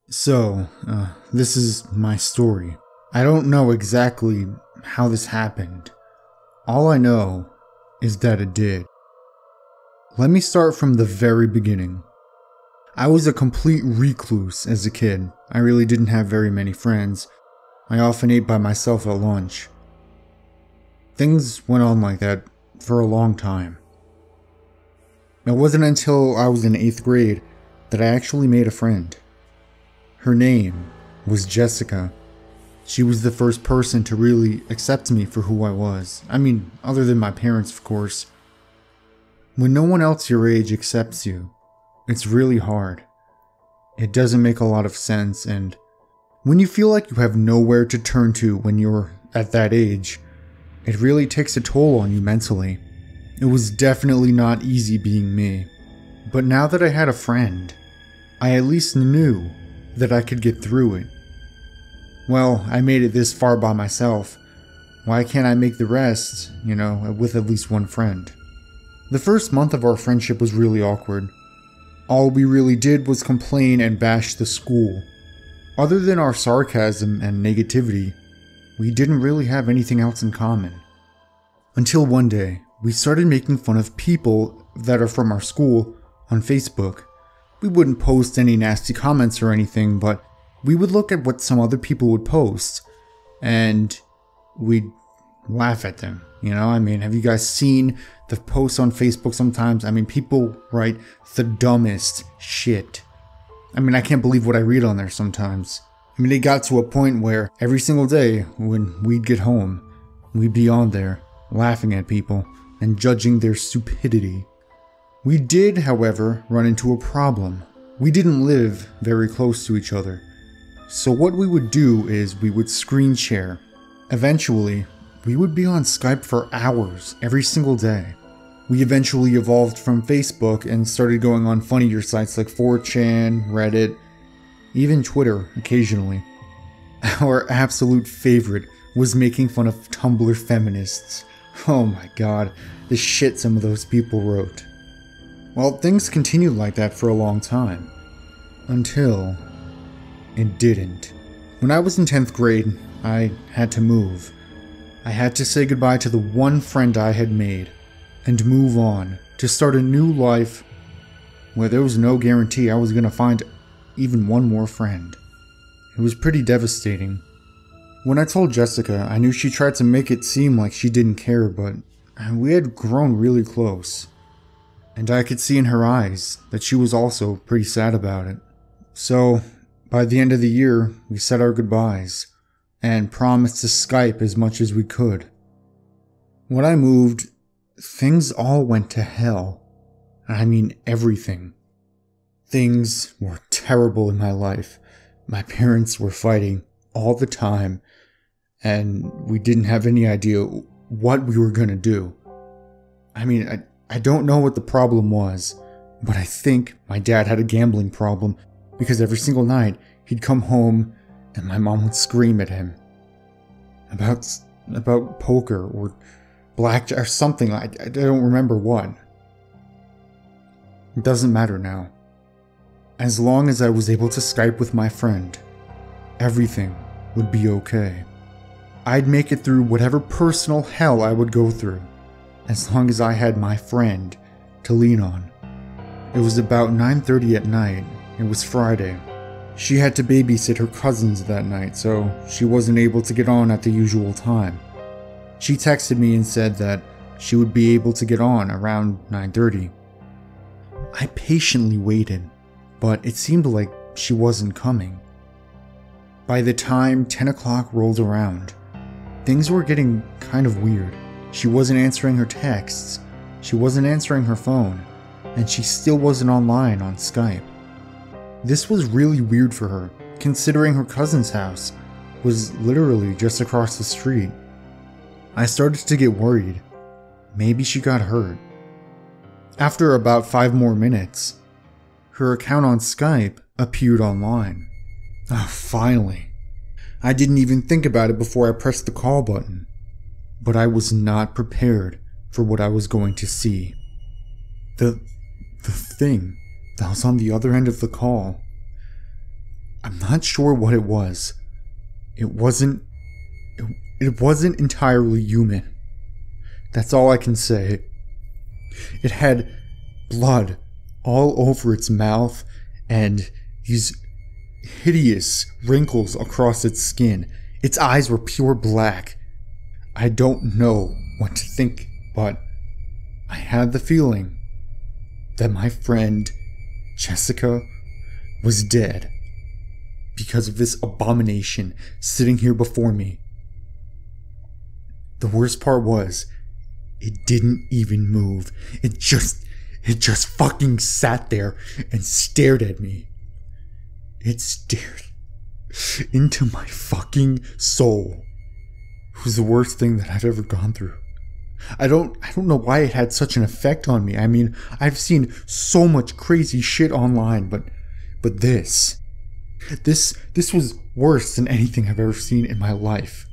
This is my story. I don't know exactly how this happened. All I know is that it did. Let me start from the very beginning. I was a complete recluse as a kid. I really didn't have very many friends. I often ate by myself at lunch. Things went on like that for a long time. It wasn't until I was in 8th grade that I actually made a friend. Her name was Jessica. She was the first person to really accept me for who I was. I mean, other than my parents, of course. When no one else your age accepts you, it's really hard. It doesn't make a lot of sense, and when you feel like you have nowhere to turn to when you're at that age, it really takes a toll on you mentally. It was definitely not easy being me, but now that I had a friend, I at least knew that I could get through it. Well, I made it this far by myself. Why can't I make the rest, with at least one friend? The first month of our friendship was really awkward. All we really did was complain and bash the school. Other than our sarcasm and negativity, we didn't really have anything else in common. Until one day, we started making fun of people that are from our school on Facebook. We wouldn't post any nasty comments or anything, but we would look at what some other people would post, and we'd laugh at them. Have you guys seen the posts on Facebook sometimes? People write the dumbest shit. I can't believe what I read on there sometimes. It got to a point where every single day when we'd get home, we'd be on there laughing at people and judging their stupidity. We did, however, run into a problem. We didn't live very close to each other. So what we would do is we would screen share. Eventually, we would be on Skype for hours every single day. We eventually evolved from Facebook and started going on funnier sites like 4chan, Reddit, even Twitter occasionally. Our absolute favorite was making fun of Tumblr feminists. Oh my god, the shit some of those people wrote. Well, things continued like that for a long time. Until it didn't. When I was in 10th grade, I had to move. I had to say goodbye to the one friend I had made and move on to start a new life where there was no guarantee I was going to find even one more friend. It was pretty devastating. When I told Jessica, I knew she tried to make it seem like she didn't care, but we had grown really close. And I could see in her eyes that she was also pretty sad about it. So, by the end of the year, we said our goodbyes and promised to Skype as much as we could. When I moved, things all went to hell. Everything. Things were terrible in my life. My parents were fighting all the time, and we didn't have any idea what we were gonna do. I don't know what the problem was, but I think my dad had a gambling problem because every single night he'd come home and my mom would scream at him about poker or blackjack or something. I don't remember what. It doesn't matter now. As long as I was able to Skype with my friend, everything would be okay. I'd make it through whatever personal hell I would go through, as long as I had my friend to lean on. It was about 9:30 at night. It was Friday. She had to babysit her cousins that night, so she wasn't able to get on at the usual time. She texted me and said that she would be able to get on around 9:30. I patiently waited, but it seemed like she wasn't coming. By the time 10 o'clock rolled around, things were getting kind of weird. She wasn't answering her texts, she wasn't answering her phone, and she still wasn't online on Skype. This was really weird for her, considering her cousin's house was literally just across the street. I started to get worried. Maybe she got hurt. After about 5 more minutes, her account on Skype appeared online. Oh, finally. I didn't even think about it before I pressed the call button. But I was not prepared for what I was going to see. The thing that was on the other end of the call I'm not sure what it was. It wasn't. It wasn't entirely human. That's all I can say. It had blood all over its mouth and these hideous wrinkles across its skin. Its eyes were pure black. I don't know what to think, but I had the feeling that my friend Jessica was dead because of this abomination sitting here before me. The worst part was, it didn't even move. It just fucking sat there and stared at me. It stared into my fucking soul. It was the worst thing that I've ever gone through. I don't know why it had such an effect on me. I mean, I've seen so much crazy shit online, but this was worse than anything I've ever seen in my life.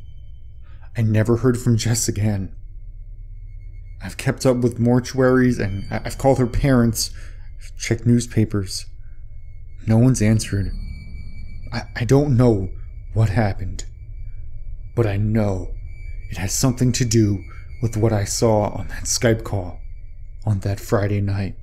I never heard from Jess again. I've kept up with mortuaries and I've called her parents, checked newspapers. No one's answered. I don't know what happened, but I know it has something to do with what I saw on that Skype call on that Friday night.